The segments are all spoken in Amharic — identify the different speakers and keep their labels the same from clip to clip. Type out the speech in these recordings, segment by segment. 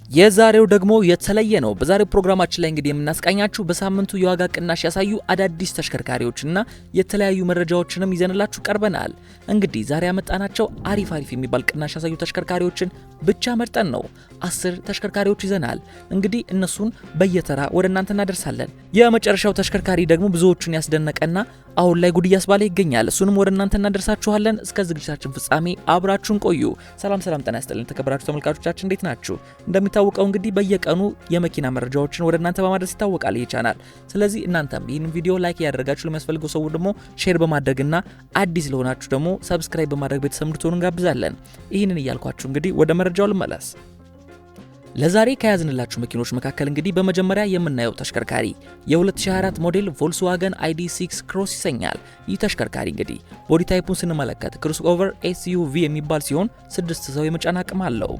Speaker 1: የዛሬው ደግሞ የተለየ ነው። በዛሬው ፕሮግራማችን ላይ እንግዲህ የምናስቃኛችሁ በሳምንቱ የዋጋ ቅናሽ ያሳዩ አዳዲስ ተሽከርካሪዎችና የተለያዩ መረጃዎችንም ይዘንላችሁ ቀርበናል። እንግዲህ ዛሬ ያመጣናቸው አሪፍ የሚባል ቅናሽ ያሳዩ ተሽከርካሪዎችን ብቻ መርጠን ነው። 10 ተሽከርካሪዎች ይዘናል። እንግዲህ እነሱን በየተራ ወደ እናንተ እናደርሳለን። የመጨረሻው ተሽከርካሪ ደግሞ ብዙዎቹን ያስደነቀና አሁን ላይ ጉድ እያስባለ ይገኛል። እሱንም ወደ እናንተ እናደርሳችኋለን። እስከ ዝግጅታችን ፍጻሜ አብራችሁን ቆዩ። ሰላም ጤና ይስጥልን ተከበራችሁ ተመልካቾቻችን እንዴት ናችሁ? እንደሚታወቀው እንግዲህ በየቀኑ የመኪና መረጃዎችን ወደ እናንተ በማድረስ ይታወቃል ይህ ቻናል። ስለዚህ እናንተም ይህንን ቪዲዮ ላይክ ያደረጋችሁ ለሚያስፈልገው ሰው ደግሞ ሼር በማድረግና አዲስ ለሆናችሁ ደግሞ ሰብስክራይብ በማድረግ ቤተሰብ እንድትሆኑ እንጋብዛለን። ይህንን እያልኳችሁ እንግዲህ ወደ መረጃው ልመለስ። ለዛሬ ከያዝንላችሁ መኪኖች መካከል እንግዲህ በመጀመሪያ የምናየው ተሽከርካሪ የ2024 ሞዴል ቮልክስዋገን ID.6 ክሮስ ይሰኛል። ይህ ተሽከርካሪ እንግዲህ ቦዲ ታይፑን ስንመለከት ክሮስ ኦቨር SUV የሚባል ሲሆን 6 ሰው የመጫን አቅም አለው።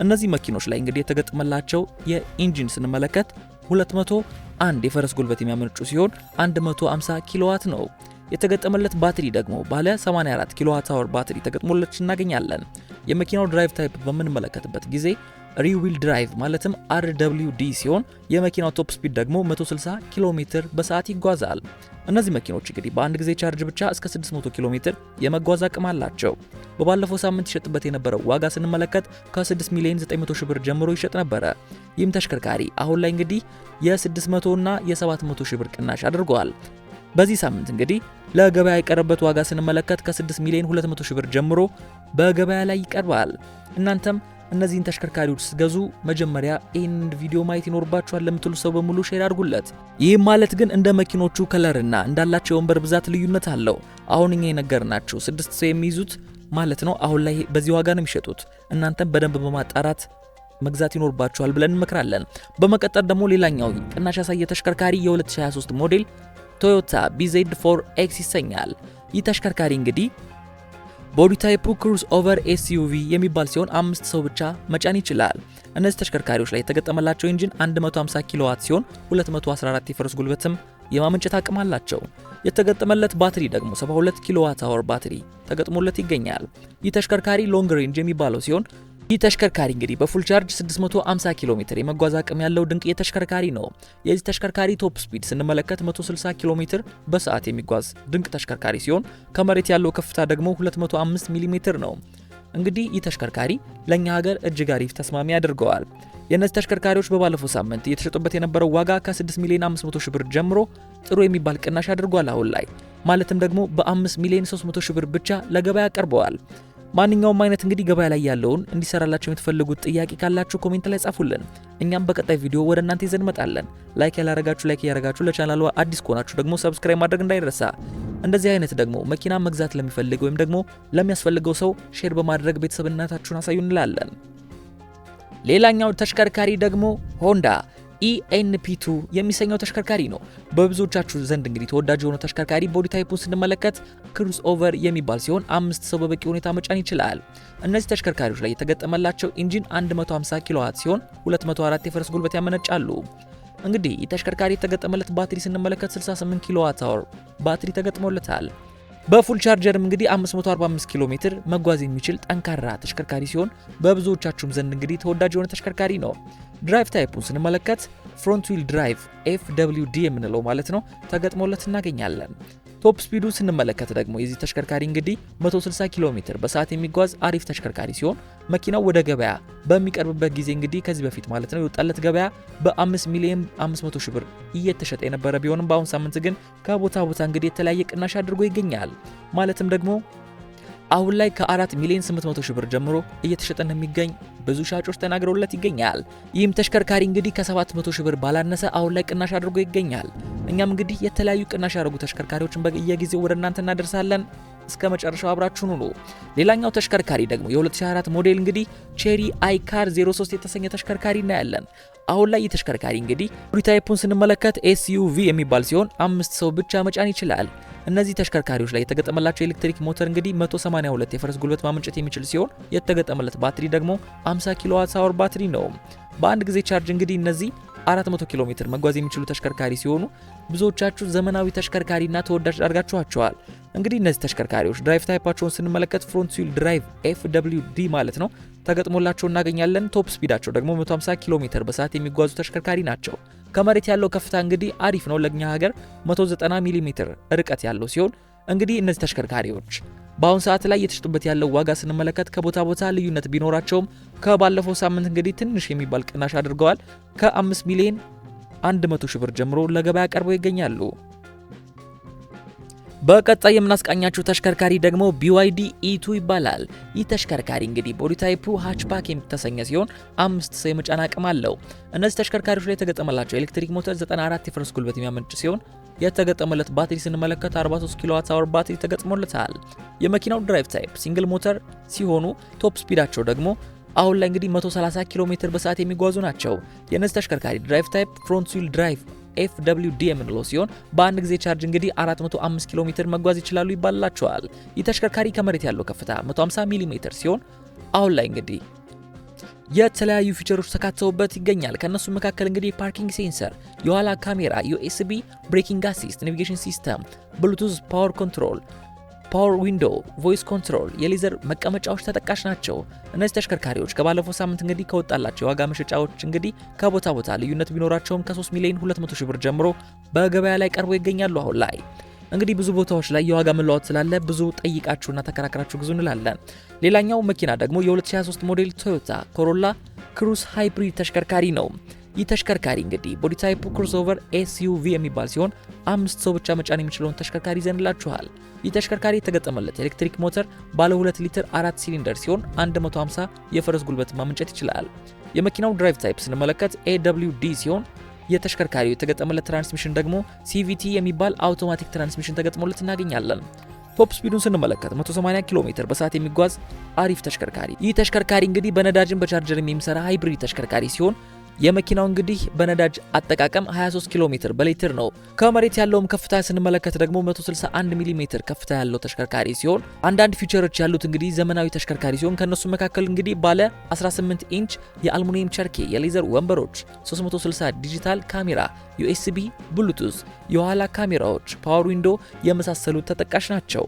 Speaker 1: እነዚህ መኪኖች ላይ እንግዲህ የተገጠመላቸው የኢንጂን ስንመለከት 201 የፈረስ ጉልበት የሚያመነጩ ሲሆን 150 ኪሎዋት ነው። የተገጠመለት ባትሪ ደግሞ ባለ 84 ኪሎዋት አወር ባትሪ ተገጥሞለት እናገኛለን። የመኪናው ድራይቭ ታይፕ በምንመለከትበት ጊዜ ሪር ዊል ድራይቭ ማለትም RWD ሲሆን የመኪናው ቶፕ ስፒድ ደግሞ 160 ኪሎ ሜትር በሰዓት ይጓዛል። እነዚህ መኪኖች እንግዲህ በአንድ ጊዜ ቻርጅ ብቻ እስከ 600 ኪሎ ሜትር የመጓዝ አቅም አላቸው። በባለፈው ሳምንት ይሸጥበት የነበረው ዋጋ ስንመለከት ከ6 ሚሊዮን 900 ሺህ ብር ጀምሮ ይሸጥ ነበረ። ይህም ተሽከርካሪ አሁን ላይ እንግዲህ የ600 እና የ700 ሺህ ብር ቅናሽ አድርገዋል። በዚህ ሳምንት እንግዲህ ለገበያ የቀረበበት ዋጋ ስንመለከት ከ6 ሚሊዮን 200 ሺህ ብር ጀምሮ በገበያ ላይ ይቀርባል። እናንተም እነዚህን ተሽከርካሪዎች ስገዙ መጀመሪያ ይህንን ቪዲዮ ማየት ይኖርባችኋል ለምትሉ ሰው በሙሉ ሼር አድርጉለት። ይህም ማለት ግን እንደ መኪኖቹ ከለርና እንዳላቸው የወንበር ብዛት ልዩነት አለው። አሁን እኛ የነገርናችሁ 6 ሰው የሚይዙት ማለት ነው አሁን ላይ በዚህ ዋጋ ነው የሚሸጡት። እናንተም በደንብ በማጣራት መግዛት ይኖርባችኋል ብለን እንመክራለን። በመቀጠል ደግሞ ሌላኛው ቅናሽ ያሳየ ተሽከርካሪ የ2023 ሞዴል ቶዮታ BZ4X ይሰኛል። ይህ ተሽከርካሪ እንግዲህ ቦዲ ታይፑ ክሩዝ ኦቨር SUV የሚባል ሲሆን 5 ሰው ብቻ መጫን ይችላል። እነዚህ ተሽከርካሪዎች ላይ የተገጠመላቸው ኢንጂን 150 ኪሎዋት ሲሆን 214 የፈረስ ጉልበትም የማመንጨት አቅም አላቸው። የተገጠመለት ባትሪ ደግሞ 72 ኪሎዋት አወር ባትሪ ተገጥሞለት ይገኛል። ይህ ተሽከርካሪ ሎንግ ሬንጅ የሚባለው ሲሆን ይህ ተሽከርካሪ እንግዲህ በፉል ቻርጅ 650 ኪሎ ሜትር የመጓዝ አቅም ያለው ድንቅ የተሽከርካሪ ነው። የዚህ ተሽከርካሪ ቶፕ ስፒድ ስንመለከት 160 ኪሎ ሜትር በሰዓት የሚጓዝ ድንቅ ተሽከርካሪ ሲሆን ከመሬት ያለው ከፍታ ደግሞ 205 ሚሊ ሜትር ነው። እንግዲህ ይህ ተሽከርካሪ ለኛ ሀገር እጅግ አሪፍ ተስማሚ ያደርገዋል። የእነዚህ ተሽከርካሪዎች በባለፈው ሳምንት እየተሸጡበት የነበረው ዋጋ ከ6 ሚሊዮን 500 ሺህ ብር ጀምሮ ጥሩ የሚባል ቅናሽ አድርጓል። አሁን ላይ ማለትም ደግሞ በ5 ሚሊዮን 300 ሺህ ብር ብቻ ለገበያ ቀርበዋል። ማንኛውም አይነት እንግዲህ ገበያ ላይ ያለውን እንዲሰራላችሁ የምትፈልጉት ጥያቄ ካላችሁ ኮሜንት ላይ ጻፉልን። እኛም በቀጣይ ቪዲዮ ወደ እናንተ ይዘን እንመጣለን። ላይክ ያላረጋችሁ ለቻናሉ አዲስ ከሆናችሁ ደግሞ ሰብስክራይብ ማድረግ እንዳይረሳ። እንደዚህ አይነት ደግሞ መኪና መግዛት ለሚፈልግ ወይም ደግሞ ለሚያስፈልገው ሰው ሼር በማድረግ ቤተሰብነታችሁን አሳዩ እንላለን። ሌላኛው ተሽከርካሪ ደግሞ ሆንዳ ENP2 የሚሰኘው ተሽከርካሪ ነው። በብዙዎቻችሁ ዘንድ እንግዲህ ተወዳጅ የሆነው ተሽከርካሪ ቦዲ ታይፑን ስንመለከት ክሩዝ ኦቨር የሚባል ሲሆን 5 ሰው በበቂ ሁኔታ መጫን ይችላል። እነዚህ ተሽከርካሪዎች ላይ የተገጠመላቸው ኢንጂን 150 ኪሎዋት ሲሆን 204 የፈረስ ጉልበት ያመነጫሉ። እንግዲህ ይህ ተሽከርካሪ የተገጠመለት ባትሪ ስንመለከት 68 ኪሎዋት አወር ባትሪ ተገጥሞለታል። በፉል ቻርጀርም እንግዲህ 545 ኪሎ ሜትር መጓዝ የሚችል ጠንካራ ተሽከርካሪ ሲሆን በብዙዎቻችሁም ዘንድ እንግዲህ ተወዳጅ የሆነ ተሽከርካሪ ነው። ድራይቭ ታይፑን ስንመለከት ፍሮንት ዊል ድራይቭ FWD የምንለው ማለት ነው ተገጥሞለት እናገኛለን። ቶፕ ስፒዱ ስንመለከት ደግሞ የዚህ ተሽከርካሪ እንግዲህ 160 ኪሎ ሜትር በሰዓት የሚጓዝ አሪፍ ተሽከርካሪ ሲሆን መኪናው ወደ ገበያ በሚቀርብበት ጊዜ እንግዲህ ከዚህ በፊት ማለት ነው የወጣለት ገበያ በ5 ሚሊዮን 500 ሺህ ብር እየተሸጠ የነበረ ቢሆንም በአሁን ሳምንት ግን ከቦታ ቦታ እንግዲህ የተለያየ ቅናሽ አድርጎ ይገኛል። ማለትም ደግሞ አሁን ላይ ከ4 ሚሊዮን 800 ሺህ ብር ጀምሮ እየተሸጠ እንደሚገኝ ብዙ ሻጮች ተናግረውለት ይገኛል። ይህም ተሽከርካሪ እንግዲህ ከ700 ሺህ ብር ባላነሰ አሁን ላይ ቅናሽ አድርጎ ይገኛል። እኛም እንግዲህ የተለያዩ ቅናሽ ያደረጉ ተሽከርካሪዎችን በየጊዜው ወደ እናንተ እናደርሳለን። እስከ መጨረሻው አብራችሁን ሁኑ። ሌላኛው ተሽከርካሪ ደግሞ የ2024 ሞዴል እንግዲህ ቼሪ አይካር 03 የተሰኘ ተሽከርካሪ እናያለን። አሁን ላይ የተሽከርካሪ እንግዲህ ቦዲ ታይፑን ስንመለከት SUV የሚባል ሲሆን 5 ሰው ብቻ መጫን ይችላል። እነዚህ ተሽከርካሪዎች ላይ የተገጠመላቸው ኤሌክትሪክ ሞተር እንግዲህ 182 የፈረስ ጉልበት ማመንጨት የሚችል ሲሆን የተገጠመለት ባትሪ ደግሞ 50 ኪሎዋት አወር ባትሪ ነው። በአንድ ጊዜ ቻርጅ እንግዲህ እነዚህ 400 ኪሎ ሜትር መጓዝ የሚችሉ ተሽከርካሪ ሲሆኑ ብዙዎቻችሁ ዘመናዊ ተሽከርካሪና ተወዳጅ አድርጋችኋቸዋል። እንግዲህ እነዚህ ተሽከርካሪዎች ድራይቭ ታይፓቸውን ስንመለከት ፍሮንት ዊል ድራይቭ FWD ማለት ነው ተገጥሞላቸው እናገኛለን። ቶፕ ስፒዳቸው ደግሞ 150 ኪሎ ሜትር በሰዓት የሚጓዙ ተሽከርካሪ ናቸው። ከመሬት ያለው ከፍታ እንግዲህ አሪፍ ነው ለኛ ሀገር 190 ሚሊ ሜትር ርቀት ያለው ሲሆን እንግዲህ እነዚህ ተሽከርካሪዎች በአሁን ሰዓት ላይ የተሸጡበት ያለው ዋጋ ስንመለከት ከቦታ ቦታ ልዩነት ቢኖራቸውም ከባለፈው ሳምንት እንግዲህ ትንሽ የሚባል ቅናሽ አድርገዋል። ከ5 ሚሊዮን 100 ሺህ ብር ጀምሮ ለገበያ ቀርበው ይገኛሉ። በቀጣይ የምናስቃኛችሁ ተሽከርካሪ ደግሞ BYD E2 ይባላል። ይህ ተሽከርካሪ እንግዲህ ቦዲ ታይፑ ሃችባክ የሚተሰኘ ሲሆን 5 ሰው የመጫን አቅም አለው። እነዚህ ተሽከርካሪዎች ላይ የተገጠመላቸው ኤሌክትሪክ ሞተር 94 የፈረስ ጉልበት የሚያመነጭ ሲሆን የተገጠመለት ባትሪ ስንመለከት 43 ኪሎዋት አወር ባትሪ ተገጥሞለታል። የመኪናው ድራይቭ ታይፕ ሲንግል ሞተር ሲሆኑ ቶፕ ስፒዳቸው ደግሞ አሁን ላይ እንግዲህ 130 ኪሎ ሜትር በሰዓት የሚጓዙ ናቸው። የነዚህ ተሽከርካሪ ድራይቭ ታይፕ ፍሮንት ዊል ድራይቭ FWD የምንለው ሲሆን በአንድ ጊዜ ቻርጅ እንግዲህ 405 ኪሎ ሜትር መጓዝ ይችላሉ ይባላቸዋል። ይህ ተሽከርካሪ ከመሬት ያለው ከፍታ 150 ሚሊ ሜትር ሲሆን አሁን ላይ እንግዲህ የተለያዩ ፊቸሮች ተካተውበት ይገኛል። ከነሱ መካከል እንግዲህ ፓርኪንግ ሴንሰር፣ የኋላ ካሜራ፣ USB ብሬኪንግ አሲስት፣ ናቪጌሽን ሲስተም፣ ብሉቱዝ ፓወር ኮንትሮል፣ ፓወር ዊንዶው፣ ቮይስ ኮንትሮል፣ የሌዘር መቀመጫዎች ተጠቃሽ ናቸው። እነዚህ ተሽከርካሪዎች ከባለፈው ሳምንት እንግዲህ ከወጣላቸው የዋጋ መሸጫዎች እንግዲህ ከቦታ ቦታ ልዩነት ቢኖራቸውም ከ3 ሚሊዮን 200 ሺህ ብር ጀምሮ በገበያ ላይ ቀርበው ይገኛሉ። አሁን ላይ እንግዲህ ብዙ ቦታዎች ላይ የዋጋ መለዋወጥ ስላለ ብዙ ጠይቃችሁና ተከራክራችሁ ግዙ እንላለን። ሌላኛው መኪና ደግሞ የ2023 ሞዴል ቶዮታ ኮሮላ ክሩዝ ሃይብሪድ ተሽከርካሪ ነው። ይህ ተሽከርካሪ እንግዲህ ቦዲ ታይፑ ክሮስኦቨር SUV የሚባል ሲሆን 5 ሰው ብቻ መጫን የሚችለውን ተሽከርካሪ ይዘንላችኋል። ይህ ተሽከርካሪ የተገጠመለት ኤሌክትሪክ ሞተር ባለ 2 ሊትር 4 ሲሊንደር ሲሆን 150 የፈረስ ጉልበት ማመንጨት ይችላል። የመኪናው ድራይቭ ታይፕ ስንመለከት AWD ሲሆን የተሽከርካሪው የተገጠመለት ትራንስሚሽን ደግሞ CVT የሚባል አውቶማቲክ ትራንስሚሽን ተገጥሞለት እናገኛለን። ቶፕ ስፒዱን ስንመለከት 180 ኪሎ ሜትር በሰዓት የሚጓዝ አሪፍ ተሽከርካሪ። ይህ ተሽከርካሪ እንግዲህ በነዳጅን በቻርጀርም የሚሰራ ሃይብሪድ ተሽከርካሪ ሲሆን የመኪናው እንግዲህ በነዳጅ አጠቃቀም 23 ኪሎ ሜትር በሊትር ነው። ከመሬት ያለውም ከፍታ ስንመለከት ደግሞ 161 ሚሊ ሜትር ከፍታ ያለው ተሽከርካሪ ሲሆን አንዳንድ ፊቸሮች ያሉት እንግዲህ ዘመናዊ ተሽከርካሪ ሲሆን ከነሱ መካከል እንግዲህ ባለ 18 ኢንች የአልሙኒየም ቸርኬ፣ የሌዘር ወንበሮች፣ 360 ዲጂታል ካሜራ፣ USB ብሉቱዝ፣ የኋላ ካሜራዎች፣ ፓወር ዊንዶ የመሳሰሉት ተጠቃሽ ናቸው።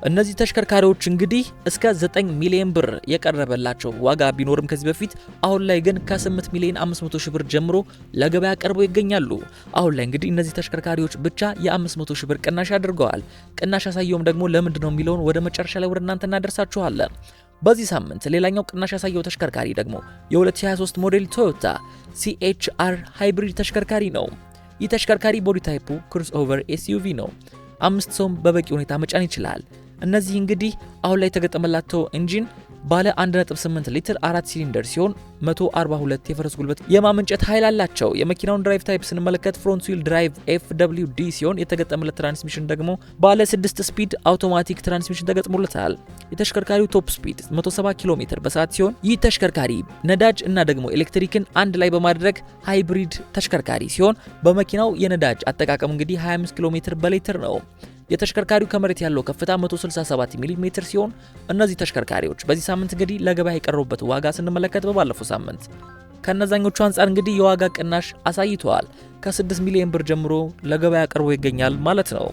Speaker 1: እነዚህ ተሽከርካሪዎች እንግዲህ እስከ 9 ሚሊዮን ብር የቀረበላቸው ዋጋ ቢኖርም ከዚህ በፊት አሁን ላይ ግን ከ8 ሚሊዮን 500 ሺህ ብር ጀምሮ ለገበያ ቀርበው ይገኛሉ። አሁን ላይ እንግዲህ እነዚህ ተሽከርካሪዎች ብቻ የ500 ሺህ ብር ቅናሽ አድርገዋል። ቅናሽ ያሳየውም ደግሞ ለምንድን ነው የሚለውን ወደ መጨረሻ ላይ ወደ እናንተ እናደርሳችኋለን። በዚህ ሳምንት ሌላኛው ቅናሽ ያሳየው ተሽከርካሪ ደግሞ የ2023 ሞዴል ቶዮታ CHR ሃይብሪድ ተሽከርካሪ ነው። ይህ ተሽከርካሪ ቦዲ ታይፑ ክሩዝ ኦቨር SUV ነው። 5 ሰውም በበቂ ሁኔታ መጫን ይችላል። እነዚህ እንግዲህ አሁን ላይ የተገጠመላቸው ኢንጂን ባለ 1.8 ሊትር 4 ሲሊንደር ሲሆን 142 የፈረስ ጉልበት የማመንጨት ኃይል አላቸው። የመኪናውን ድራይቭ ታይፕ ስንመለከት ፍሮንት ዊል ድራይቭ FWD ሲሆን የተገጠመለት ትራንስሚሽን ደግሞ ባለ 6 ስፒድ አውቶማቲክ ትራንስሚሽን ተገጥሞለታል። የተሽከርካሪው ቶፕ ስፒድ 170 ኪሎ ሜትር በሰዓት ሲሆን ይህ ተሽከርካሪ ነዳጅ እና ደግሞ ኤሌክትሪክን አንድ ላይ በማድረግ ሃይብሪድ ተሽከርካሪ ሲሆን በመኪናው የነዳጅ አጠቃቀሙ እንግዲህ 25 ኪሎ ሜትር በሊትር ነው። የተሽከርካሪው ከመሬት ያለው ከፍታ 167 ሚሊ ሜትር ሲሆን እነዚህ ተሽከርካሪዎች በዚህ ሳምንት እንግዲህ ለገበያ የቀረቡበት ዋጋ ስንመለከት በባለፈው ሳምንት ከነዛኞቹ አንጻር እንግዲህ የዋጋ ቅናሽ አሳይተዋል። ከ6 ሚሊዮን ብር ጀምሮ ለገበያ ቀርቦ ይገኛል ማለት ነው።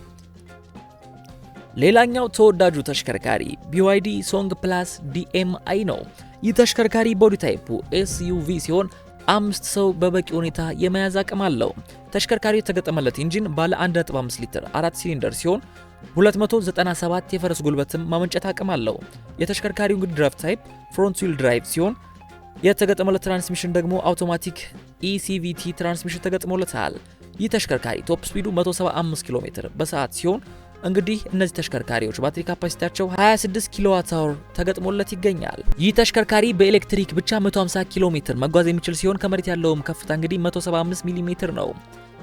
Speaker 1: ሌላኛው ተወዳጁ ተሽከርካሪ BYD ሶንግ ፕላስ DMI ነው። ይህ ተሽከርካሪ ቦዲ ታይፑ SUV ሲሆን 5 ሰው በበቂ ሁኔታ የመያዝ አቅም አለው። ተሽከርካሪው የተገጠመለት ኢንጂን ባለ 1.5 ሊትር 4 ሲሊንደር ሲሆን 297 የፈረስ ጉልበትም ማመንጨት አቅም አለው። የተሽከርካሪው እንግዲህ ድራይቭ ታይፕ ፍሮንት ዊል ድራይቭ ሲሆን የተገጠመለት ትራንስሚሽን ደግሞ አውቶማቲክ ECVT ትራንስሚሽን ተገጥሞለታል። ይህ ተሽከርካሪ ቶፕ ስፒዱ 175 ኪሎ ሜትር በሰዓት ሲሆን እንግዲህ እነዚህ ተሽከርካሪዎች ባትሪ ካፓሲቲያቸው 26 ኪሎዋት አወር ተገጥሞለት ይገኛል። ይህ ተሽከርካሪ በኤሌክትሪክ ብቻ 150 ኪሎ ሜትር መጓዝ የሚችል ሲሆን ከመሬት ያለውም ከፍታ እንግዲህ 175 ሚሊ ሜትር ነው።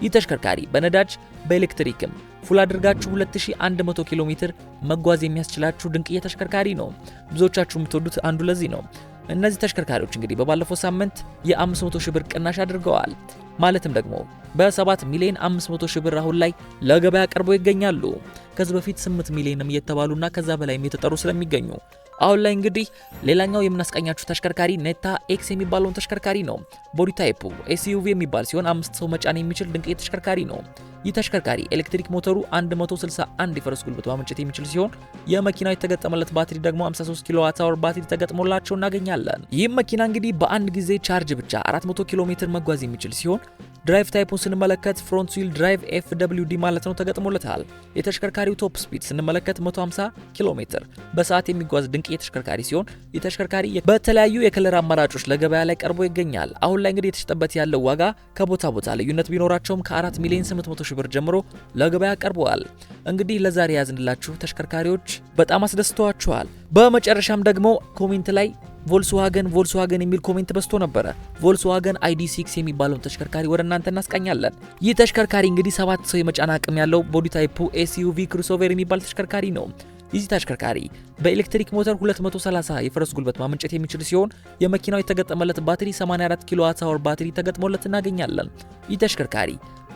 Speaker 1: ይህ ተሽከርካሪ በነዳጅ በኤሌክትሪክም ፉል አድርጋችሁ 2100 ኪሎ ሜትር መጓዝ የሚያስችላችሁ ድንቅዬ ተሽከርካሪ ነው። ብዙዎቻችሁ የምትወዱት አንዱ ለዚህ ነው። እነዚህ ተሽከርካሪዎች እንግዲህ በባለፈው ሳምንት የ500 ሺህ ብር ቅናሽ አድርገዋል። ማለትም ደግሞ በ7 ሚሊዮን 500 ሺህ ብር አሁን ላይ ለገበያ ቀርበው ይገኛሉ። ከዚህ በፊት 8 ሚሊዮንም እየተባሉና ከዛ በላይም የተጠሩ ስለሚገኙ አሁን ላይ እንግዲህ ሌላኛው የምናስቀኛችሁ ተሽከርካሪ ኔታ ኤክስ የሚባለውን ተሽከርካሪ ነው። ቦዲ ታይፑ ኤስዩቪ የሚባል ሲሆን 5 ሰው መጫን የሚችል ድንቅ ተሽከርካሪ ነው። ይህ ተሽከርካሪ ኤሌክትሪክ ሞተሩ 161 የፈረስ ጉልበት ማመንጨት የሚችል ሲሆን የመኪናው የተገጠመለት ባትሪ ደግሞ 53 ኪሎዋት አወር ባትሪ ተገጥሞላቸው እናገኛለን። ይህም መኪና እንግዲህ በአንድ ጊዜ ቻርጅ ብቻ 400 ኪሎ ሜትር መጓዝ የሚችል ሲሆን ድራይቭ ታይፑን ስንመለከት ፍሮንት ዊል ድራይቭ FWD ማለት ነው ተገጥሞለታል። የተሽከርካሪው ቶፕ ስፒድ ስንመለከት 150 ኪሎ ሜትር በሰዓት የሚጓዝ ድንቅ የተሽከርካሪ ሲሆን የተሽከርካሪ በተለያዩ የከለር አማራጮች ለገበያ ላይ ቀርቦ ይገኛል። አሁን ላይ እንግዲህ የተሸጠበት ያለው ዋጋ ከቦታ ቦታ ልዩነት ቢኖራቸውም ከ4 ሚሊዮን 800 ሺህ ብር ጀምሮ ለገበያ ቀርበዋል። እንግዲህ ለዛሬ ያዝንላችሁ ተሽከርካሪዎች በጣም አስደስተዋችኋል። በመጨረሻም ደግሞ ኮሜንት ላይ ቮልስዋገን የሚል ኮሜንት በስቶ ነበረ። ቮልስዋገን ID6 የሚባለውን ተሽከርካሪ ወደ እናንተ እናስቃኛለን። ይህ ተሽከርካሪ እንግዲህ 7 ሰው የመጫን አቅም ያለው ቦዲ ታይፑ SUV ክሩስኦቨር የሚባል ተሽከርካሪ ነው። ይህ ተሽከርካሪ በኤሌክትሪክ ሞተር 230 የፈረስ ጉልበት ማመንጨት የሚችል ሲሆን የመኪናው የተገጠመለት ባትሪ 84 ኪሎዋት አወር ባትሪ ተገጥሞለት እናገኛለን። ይህ ተሽከርካሪ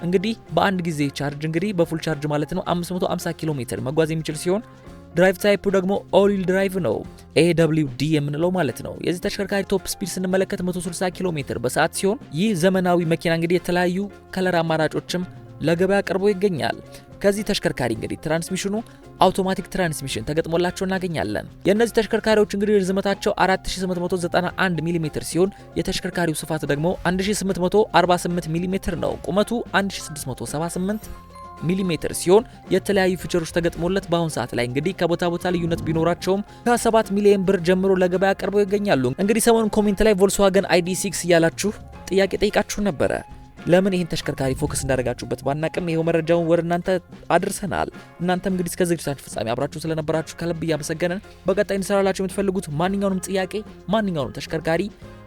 Speaker 1: እንግዲህ በአንድ ጊዜ ቻርጅ እንግዲህ በፉል ቻርጅ ማለት ነው 550 ኪሎ ሜትር መጓዝ የሚችል ሲሆን ድራይቭ ታይፑ ደግሞ ኦል ዊል ድራይቭ ነው፣ AWD የምንለው ማለት ነው። የዚህ ተሽከርካሪ ቶፕ ስፒድ ስንመለከት 160 ኪሎ ሜትር በሰዓት ሲሆን ይህ ዘመናዊ መኪና እንግዲህ የተለያዩ ከለር አማራጮችም ለገበያ ቀርቦ ይገኛል። ከዚህ ተሽከርካሪ እንግዲህ ትራንስሚሽኑ አውቶማቲክ ትራንስሚሽን ተገጥሞላቸው እናገኛለን። የእነዚህ ተሽከርካሪዎች እንግዲህ ርዝመታቸው 4891 ሚሜ ሲሆን የተሽከርካሪው ስፋት ደግሞ 1848 ሚሜ ነው። ቁመቱ 1678 ሚሊሜትር ሲሆን የተለያዩ ፊቸሮች ተገጥሞለት በአሁን ሰዓት ላይ እንግዲህ ከቦታ ቦታ ልዩነት ቢኖራቸውም ከ7 ሚሊዮን ብር ጀምሮ ለገበያ ቀርበው ይገኛሉ። እንግዲህ ሰሞኑን ኮሜንት ላይ ቮልስዋገን ID6 እያላችሁ ጥያቄ ጠይቃችሁ ነበረ። ለምን ይህን ተሽከርካሪ ፎከስ እንዳደረጋችሁበት ባናቅም ይሄው መረጃውን ወደ እናንተ አድርሰናል። እናንተም እንግዲህ እስከ ዝግጅታችን ፍጻሜ አብራችሁ ስለነበራችሁ ከልብ እያመሰገንን በቀጣይ እንሰራላችሁ የምትፈልጉት ማንኛውንም ጥያቄ ማንኛውንም ተሽከርካሪ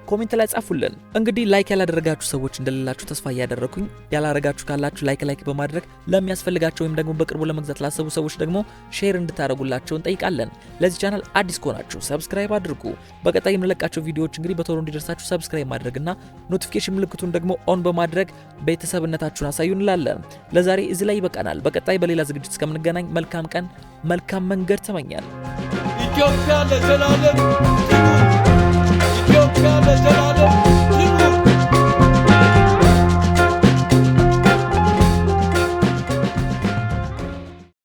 Speaker 1: ኮሜንት ላይ ጻፉልን። እንግዲህ ላይክ ያላደረጋችሁ ሰዎች እንደሌላችሁ ተስፋ እያደረኩኝ ያላረጋችሁ ካላችሁ ላይክ በማድረግ ለሚያስፈልጋቸው ወይም ደግሞ በቅርቡ ለመግዛት ላሰቡ ሰዎች ደግሞ ሼር እንድታደርጉላቸው እንጠይቃለን። ለዚህ ቻናል አዲስ ከሆናችሁ ሰብስክራይብ አድርጉ። በቀጣይ የምንለቃቸው ቪዲዮዎች እንግዲህ በቶሎ እንዲደርሳችሁ ሰብስክራይብ ማድረግና ኖቲፊኬሽን ምልክቱን ደግሞ ኦን በማድረግ ቤተሰብነታችሁን አሳዩ እንላለን። ለዛሬ እዚህ ላይ ይበቃናል። በቀጣይ በሌላ ዝግጅት እስከምንገናኝ መልካም ቀን መልካም መንገድ ተመኛል። ኢትዮጵያ ለዘላለም ኢትዮጵያ ለዘላለም